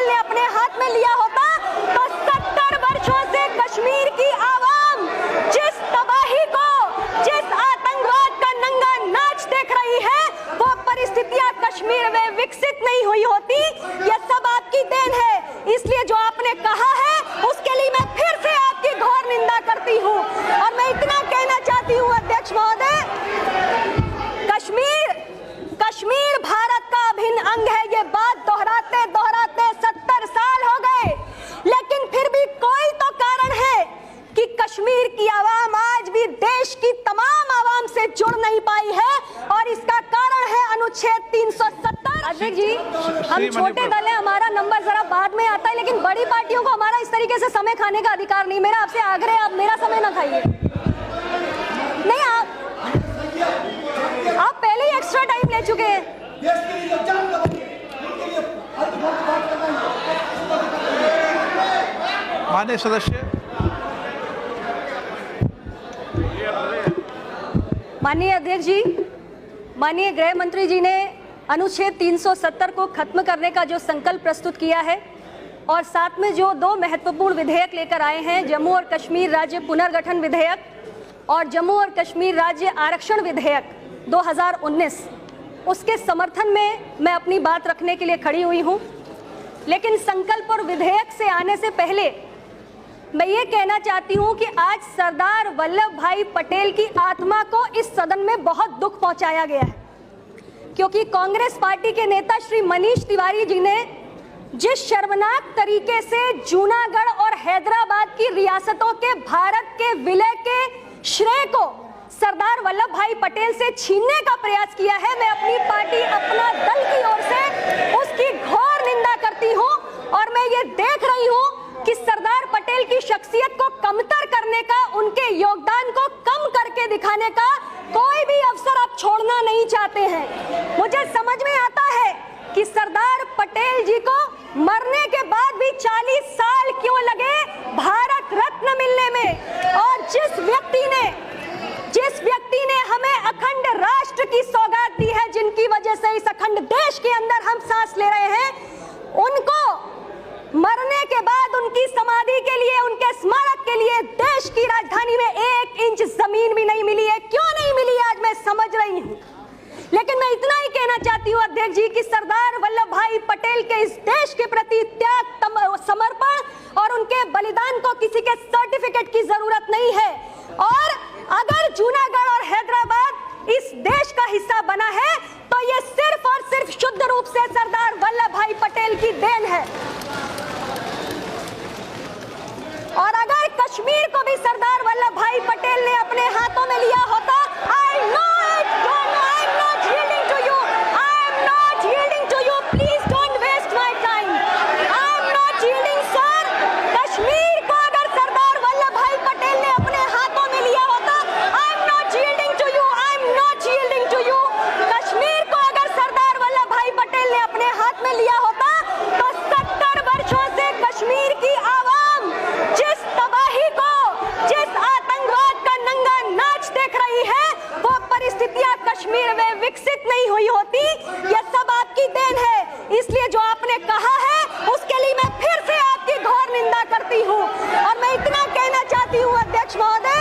पटेल ने अपने हाथ में लिया होता तो 70 वर्षों से कश्मीर की आवाम जिस तबाही को, जिस आतंकवाद का नंगा नाच देख रही है, वो परिस्थितियां कश्मीर में विकसित नहीं हुई होती। ये सब आपकी देन है। इसलिए जो आपने कहा है उसके लिए मैं फिर से आपकी घोर निंदा करती हूँ। और मैं इतना कहना चाहती हूँ अध्यक्ष महोदय, कश्मीर भारत का अभिन्न अंग है। ये बात दोहराते दोहराते 70 साल हो गए, लेकिन फिर भी कोई तो कारण है कि कश्मीर की आवाम आज भी देश की तमाम आवाम से जुड़ नहीं पाई है, और इसका कारण है अनुच्छेद 370। अध्यक्ष जी, हम छोटे दल हैं, हमारा नंबर जरा बाद में आता है, लेकिन बड़ी पार्टियों को हमारा इस तरीके से समय खाने का अधिकार नहीं। मेरा आपसे आग्रह है, आप मेरा समय ना खाइए। नहीं, आप पहले ही एक्स्ट्रा टाइम ले चुके हैं। माननीय सदस्य, माननीय अध्यक्ष जी, माननीय गृह मंत्री जी ने अनुच्छेद 370 को खत्म करने का जो संकल्प प्रस्तुत किया है, और साथ में जो दो महत्वपूर्ण विधेयक लेकर आए हैं, जम्मू और कश्मीर राज्य पुनर्गठन विधेयक और जम्मू और कश्मीर राज्य आरक्षण विधेयक 2019, उसके समर्थन में मैं अपनी बात रखने के लिए खड़ी हुई हूं। लेकिन संकल्प और विधेयक से आने से पहले मैं ये कहना चाहती हूं कि आज सरदार वल्लभ भाई पटेल की आत्मा को इस सदन में बहुत दुख पहुंचाया गया है, क्योंकि कांग्रेस पार्टी के नेता श्री मनीष तिवारी जी ने जिस शर्मनाक तरीके से जूनागढ़ और हैदराबाद की रियासतों के भारत के विलय के श्रेय को सरदार वल्लभ भाई पटेल से छीनने का प्रयास किया है, मैं अपनी पार्टी, अपना दल की ओर से उसकी घोर निंदा करती हूं। और मैं ये देख रही हूं कि सरदार पटेल की शख्सियत को कमतर करने का, उनके योगदान को कम करके दिखाने का कोई भी अवसर आप छोड़ना नहीं चाहते हैं। मुझे समझ में आता है कि सरदार पटेल जी को मरने के बाद भी 40 साल क्यों लगे भारत रत्न मिलने में, और जिस व्यक्ति ने हमें अखंड राष्ट्र की सौगात दी है, जिनकी वजह से इस अखंड देश के अंदर हम सांस ले रहे हैं, उनको मरने के बाद उनकी समाधि के लिए, उनके स्मारक के लिए देश की राजधानी में 1 इंच जमीन भी नहीं मिली है। क्यों नहीं मिली आज मैं समझ रही हूं, लेकिन मैं इतना ही कहना चाहती हूं अध्यक्ष जी कि सरदार वल्लभ भाई पटेल के इस देश के प्रति त्याग, समर्पण और उनके बलिदान को किसी के सर्टिफिकेट की जरूरत नहीं है। और अगर जूनागढ़ और हैदराबाद इस देश का हिस्सा बना है तो ये सिर्फ और सिर्फ शुद्ध रूप से सरदार वल्लभ भाई पटेल की देन है। और अगर कश्मीर को भी सरदार वल्लभ भाई पटेल ने अपने हाथों में लिया होता, I know it, I am not yielding to you, I am not yielding to you, please don't waste my time, I am not yielding sir। Kashmir को अगर सरदार वल्लभ भाई पटेल ने अपने हाथों में लिया होता, I am not yielding to you, I am not yielding to you। Kashmir को अगर सरदार वल्लभ भाई पटेल ने अपने हाथ में लिया होता तो 70 वर्षों से कश्मीर की आवाम जिस तबाही को, जिस आतंकवाद का नंगा नाच देख रही है, वो परिस्थितियां कश्मीर में विकसित नहीं हुई होती। ये सब आपकी देन है। इसलिए जो आपने कहा है उसके लिए मैं फिर से आपकी घोर निंदा करती हूँ। और मैं इतना कहना चाहती हूँ अध्यक्ष महोदय,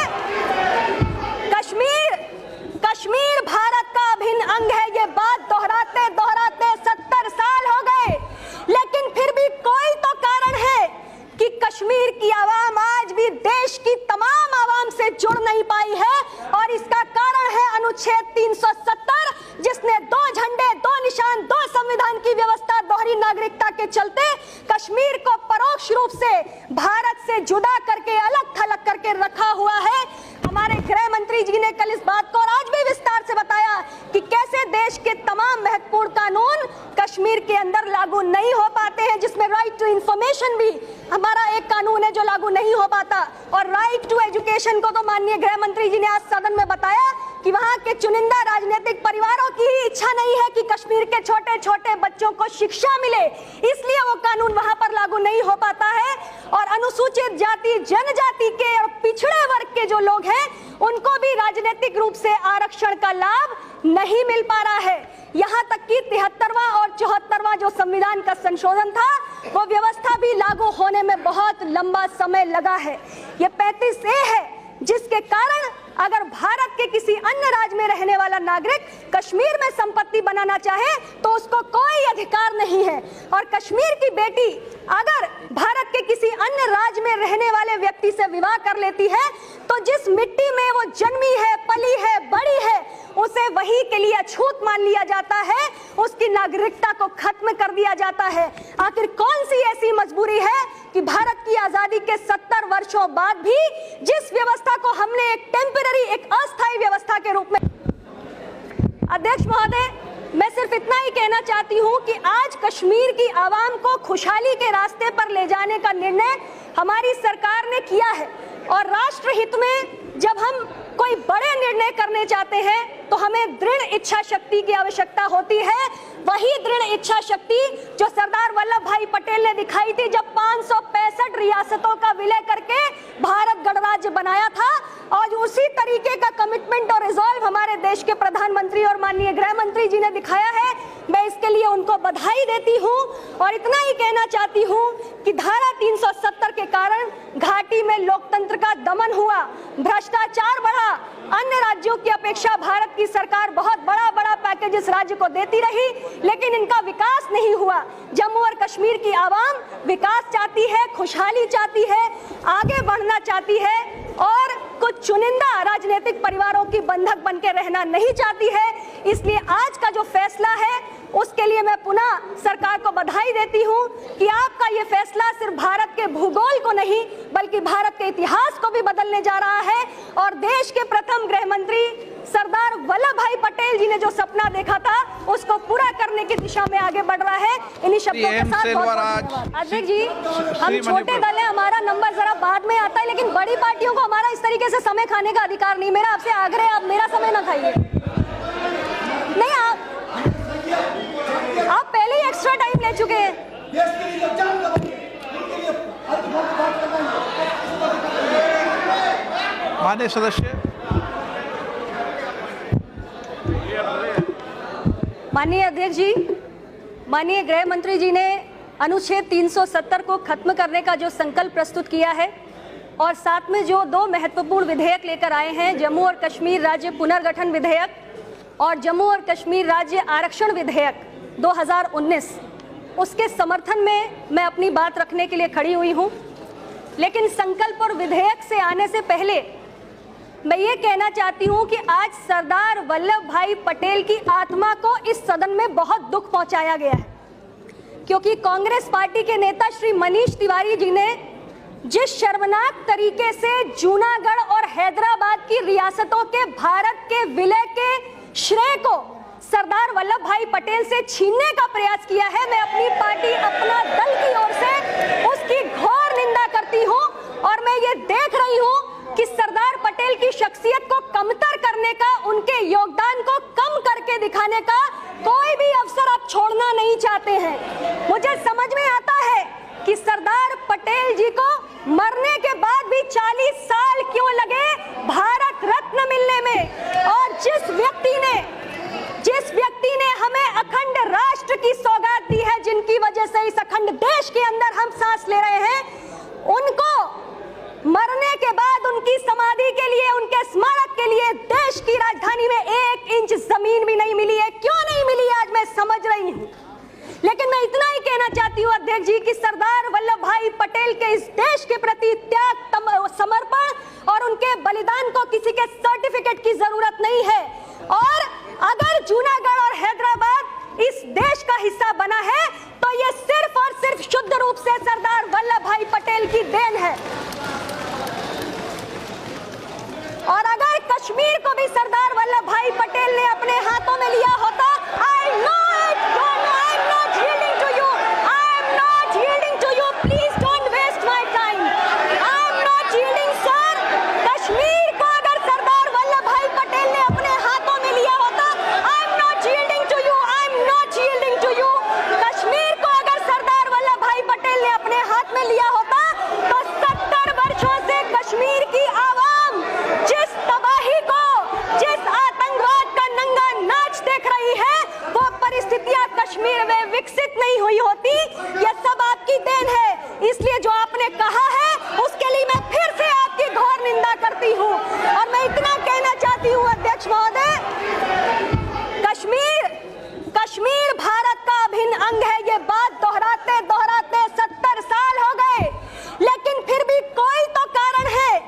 कश्मीर भारत का अभिन्न अंग है। ये बात दोहराते दोहराते 70 साल हो गए, लेकिन फिर भी कोई तो कारण है कि कश्मीर की आवाम आज भी देश की तमाम आवाम से जुड़ नहीं पाई है, और इसका कारण है अनुच्छेद 370, जिसने 2 झंडे, 2 निशान, 2 संविधान की व्यवस्था, दोहरी नागरिकता के चलते कश्मीर को परोक्ष रूप से भारत से जुदा करके, अलग थलग करके रखा हुआ है। हमारे गृह मंत्री जी ने कल इस बात को और आज भी विस्तार से बताया कि कैसे देश के तमाम महत्वपूर्ण कानून कश्मीर के अंदर लागू नहीं हो पाते हैं, जिसमें राइट टू इंफॉर्मेशन भी हमारा एक कानून है जो लागू नहीं हो पाता। और राइट टू एजुकेशन को तो माननीय गृह मंत्री जी ने आज सदन में बताया कि वहां के चुनिंदा राजनीतिक परिवारों की इच्छा नहीं है कि कश्मीर के छोटे छोटे बच्चों को शिक्षा मिले, इसलिए वो कानून वहां पर लागू नहीं हो पाता है। और अनुसूचित जाति, जनजाति के और पिछड़े वर्ग के जो लोग हैं, उनको भी राजनीतिक रूप से आरक्षण का लाभ नहीं मिल पा रहा है। यहाँ तक कि 73वां और 74वां जो संविधान का संशोधन था वो व्यवस्था भी लागू होने में बहुत लंबा समय लगा है। ये 35A है जिसके कारण अगर भारत के किसी अन्य राज्य में रहने वाला नागरिक कश्मीर में संपत्ति बनाना चाहे तो उसको कोई अधिकार नहीं है। और कश्मीर की बेटी अगर भारत के किसी अन्य राज्य में रहने वाले व्यक्ति से विवाह कर लेती है तो जिस मिट्टी में वो जन्मी है, पली है, बड़ी है, उसे वही के लिए अछूत मान लिया जाता है, उसकी नागरिकता को खत्म कर दिया जाता है। आखिर कौन सी ऐसी मजबूरी है कि भारत की आजादी के 70 वर्षों बाद भी जिस व्यवस्था को हमने एक टेम्पररी, एक अस्थायी व्यवस्था के रूप में। अध्यक्ष महोदय, मैं सिर्फ इतना ही कहना चाहती हूं कि आज कश्मीर की आवाम को खुशहाली के रास्ते पर ले जाने का निर्णय हमारी सरकार ने किया है और राष्ट्र हित में जब हम कोई बड़े निर्णय करने चाहते हैं तो हमें दृढ़ इच्छा शक्ति की आवश्यकता होती है। वही दृढ़ इच्छा शक्ति जो सरदार वल्लभ भाई पटेल ने दिखाई थी जब 565 रियासतों का विलय करके भारत गणराज्य बनाया था, और उसी तरीके का कमिटमेंट और रिजॉल्व हमारे देश के प्रधानमंत्री और माननीय गृह मंत्री जी ने दिखाया है। मैं इसके लिए उनको बधाई देती हूं और इतना ही कहना चाहती हूं कि धारा 370 के कारण घाटी में लोकतंत्र का दमन हुआ, भ्रष्टाचार बढ़ा। अन्य राज्यों की अपेक्षा भारत की सरकार बहुत बड़ा पैकेज इस राज्य को देती रही, लेकिन इनका विकास नहीं हुआ। जम्मू और कश्मीर की आवाम विकास चाहती है, खुशहाली चाहती है, आगे बढ़ना चाहती है और कुछ चुनिंदा राजनीतिक परिवारों की बंधक बनकर रहना नहीं चाहती है। इसलिए आज का जो फैसला है उसके लिए मैं पुनः सरकार को बधाई देती हूं कि आपका ये फैसला सिर्फ भारत के भूगोल को नहीं बल्कि भारत के इतिहास को भी बदलने जा रहा है और देश के प्रथम गृह मंत्री सरदार वल्लभ भाई पटेल जी ने जो सपना देखा था उसको पूरा करने की दिशा में आगे बढ़ रहा है। इन्हीं शब्दों के साथ अध्यक्ष जी, हम छोटे दल हैं, हमारा नंबर जरा बाद में आता है, लेकिन बड़ी पार्टियों को हमारा इस तरीके से समय खाने का अधिकार नहीं। मेरा आपसे आग्रह है, आप मेरा समय ना खाइए। नहीं, आप पहले ही एक्स्ट्रा टाइम ले चुके हैं। माननीय सदस्य, माननीय अध्यक्ष जी, माननीय गृह मंत्री जी ने अनुच्छेद 370 को खत्म करने का जो संकल्प प्रस्तुत किया है और साथ में जो दो महत्वपूर्ण विधेयक लेकर आए हैं, जम्मू और कश्मीर राज्य पुनर्गठन विधेयक और जम्मू और कश्मीर राज्य आरक्षण विधेयक 2019, उसके समर्थन में मैं अपनी बात रखने के लिए खड़ी हुई हूं। लेकिन संकल्प और विधेयक से आने से पहले मैं ये कहना चाहती हूं कि आज सरदार वल्लभ भाई पटेल की आत्मा को इस सदन में बहुत दुख पहुंचाया गया है, क्योंकि कांग्रेस पार्टी के नेता श्री मनीष तिवारी जी ने जिस शर्मनाक तरीके से जूनागढ़ और हैदराबाद की रियासतों के भारत के विलय के श्रेय को सरदार वल्लभ भाई पटेल से छीनने का प्रयास किया है, मैं अपनी पार्टी, अपना दल की ओर से उसकी घोर निंदा करती हूं। और मैं ये देख रही हूं कि सरदार पटेल की शख्सियत को कमतर करने का, उनके योगदान को कम करके दिखाने का कोई भी अवसर आप छोड़ना नहीं चाहते हैं। मुझे समझ में आता है कि सरदार पटेल जी को मरने के बाद भी 40 साल क्यों लगे भारत रत्न मिलने में, और जिस व्यक्ति ने हमें अखंड राष्ट्र की सौगात दी है, जिनकी वजह से इस अखंड देश के अंदर हम सांस ले रहे हैं, उनको मरने के बाद उनकी समाधि के लिए, उनके स्मारक के लिए देश की राजधानी में 1 इंच जमीन भी नहीं मिली है। क्यों नहीं मिली आज मैं समझ रही हूं, लेकिन मैं इतना ही कहना चाहती हूं अध्यक्ष जी कि सरदार वल्लभ भाई पटेल के इस देश के प्रति त्याग, समर्पण और उनके बलिदान को किसी के सर्टिफिकेट की जरूरत नहीं है। और अगर जूनागढ़ और हैदराबाद इस देश का हिस्सा बना है तो ये सिर्फ और सिर्फ शुद्ध रूप से सरदार वल्लभ भाई पटेल की देन है। और अगर कश्मीर को भी सरदार वल्लभ भाई पटेल ने अपने हाथों में लिया होता, I know it, I am not yielding to you, I am not yielding to you, please don't waste my time, I am not yielding sir। Kashmir को अगर सरदार वल्लभ भाई पटेल ने अपने हाथों में लिया होता, I am not yielding to you, I am not yielding to you। Kashmir को अगर सरदार वल्लभ भाई पटेल ने अपने हाथ में लिया होता तो 70 वर्षों से कश्मीर की आवाम जिस तबाही को, जिस आतंकवाद का नंगा नाच देख रही है, विकसित नहीं हुई होती। ये सब आपकी देन है, इसलिए जो आपने कहा है उसके लिए मैं फिर से आपकी घोर निंदा करती हूँ। और मैं इतना कहना चाहती हूँ अध्यक्ष महोदय, कश्मीर भारत का अभिन्न अंग है। ये बात दोहराते दोहराते 70 साल हो गए, लेकिन फिर भी कोई तो कारण है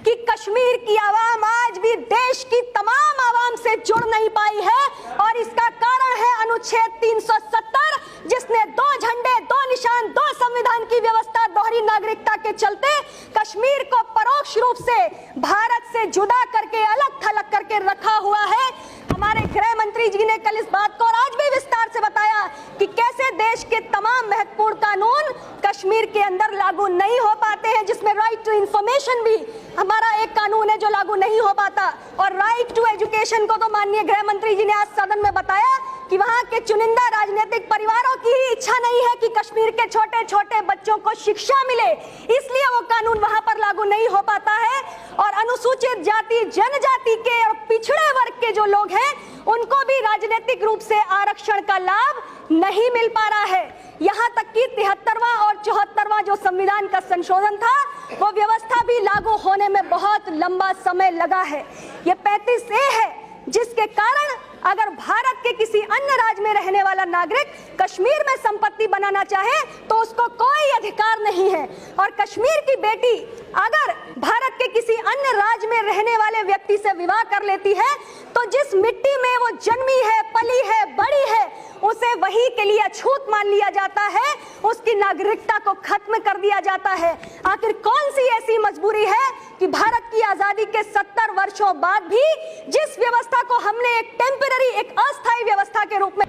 कि कश्मीर की आवाम आज भी देश की तमाम आवाम से जुड़ नहीं पाई है। और इसका कारण है अनुच्छेद 370, जिसने 2 झंडे, 2 निशान, 2 संविधान की व्यवस्था, दोहरी नागरिकता के चलते कश्मीर को परोक्ष रूप से भारत से जुदा करके, अलग थलग करके रखा हुआ है। हमारे गृह मंत्री जी ने कल इस बात को और आज भी विस्तार से बताया कि कैसे देश के तमाम महत्वपूर्ण कानून कश्मीर के अंदर लागू नहीं हो पाते हैं, जिसमें राइट टू इंफॉर्मेशन भी हमारा एक कानून है जो लागू नहीं हो पाता। और राइट टू एजुकेशन को तो माननीय गृह मंत्री जी ने आज सदन में बताया कि वहां के चुनिंदा राजनीतिक परिवारों की इच्छा नहीं है कि कश्मीर के छोटे छोटे बच्चों को शिक्षा मिले, इसलिए वो कानून वहां पर लागू नहीं हो पाता है। और अनुसूचित जाति, जनजाति के और पिछड़े वर्ग के जो लोग हैं उनको भी राजनीतिक रूप से आरक्षण का लाभ नहीं मिल पा रहा है। यहाँ तक कि 73वां और 74वां जो संविधान का संशोधन था, वो व्यवस्था भी लागू होने में बहुत लंबा समय लगा है। ये 35A है, जिसके कारण अगर भारत के किसी अन्य राज्य में रहने वाला नागरिक कश्मीर में संपत्ति बनाना चाहे तो उसको कोई अधिकार नहीं है। और कश्मीर की बेटी अगर भारत के किसी अन्य राज्य में रहने वाले व्यक्ति से विवाह कर लेती है तो जिस मिट्टी में वो जन्मी है, पली है, बड़ी है, उसे वही के लिए अछूत मान लिया जाता है, उसकी नागरिकता को खत्म कर दिया जाता है। आखिर कौन सी ऐसी मजबूरी है कि भारत की आजादी के 70 वर्षों बाद भी जिस व्यवस्था को हमने एक टेम्पररी, एक अस्थायी व्यवस्था के रूप में,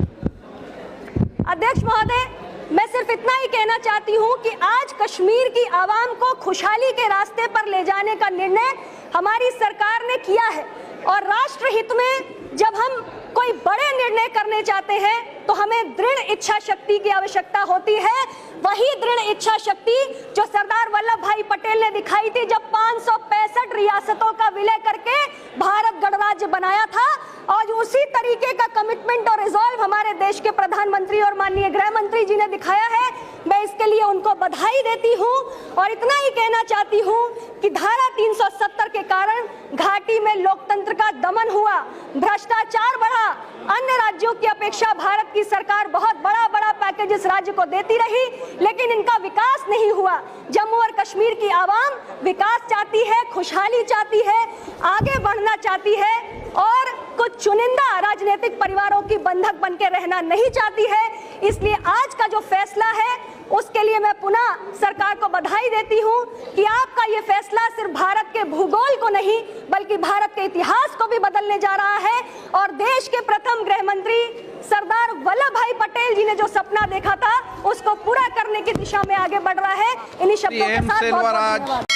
अध्यक्ष महोदय, मैं सिर्फ इतना ही कहना चाहती हूं कि आज कश्मीर की आवाम को खुशहाली के रास्ते पर ले जाने का निर्णय हमारी सरकार ने किया है। और राष्ट्रहित में जब हम कोई बड़े निर्णय करने चाहते हैं तो हमें दृढ़ इच्छा शक्ति की आवश्यकता होती है। वही दृढ़ इच्छा शक्ति जो सरदार वल्लभ भाई पटेल ने दिखाई थी जब 565 रियासतों का विलय करके भारत गणराज्य बनाया था, और उसी तरीके का कमिटमेंट और रिजॉल्व हमारे देश के प्रधानमंत्री और माननीय गृह मंत्री जी ने दिखाया है। मैं इसके लिए उनको बधाई देती हूं और इतना ही कहना चाहती हूं कि धारा 370 के कारण घाटी में लोकतंत्र का दमन हुआ, भ्रष्टाचार बढ़ा। अन्य राज्यों की अपेक्षा भारत की सरकार बहुत बड़ा पैकेज इस राज्य को देती रही, लेकिन इनका विकास नहीं हुआ। जम्मू और कश्मीर की आवाम विकास चाहती है, खुशहाली चाहती है, आगे बढ़ना चाहती है और कुछ चुनिंदा राजनीतिक परिवारों की बंधक बनके रहना नहीं चाहती है। इसलिए आज का जो फैसला है उसके लिए मैं पुनः सरकार को बधाई देती हूं कि आपका ये फैसला सिर्फ भारत के भूगोल को नहीं बल्कि भारत के इतिहास को भी बदलने जा रहा है। और देश के प्रथम गृह मंत्री सरदार वल्लभ भाई पटेल जी ने जो सपना देखा था उसको पूरा करने की दिशा में आगे बढ़ रहा है। इन्हीं शब्दों के साथ बहुत-बहुत धन्यवाद।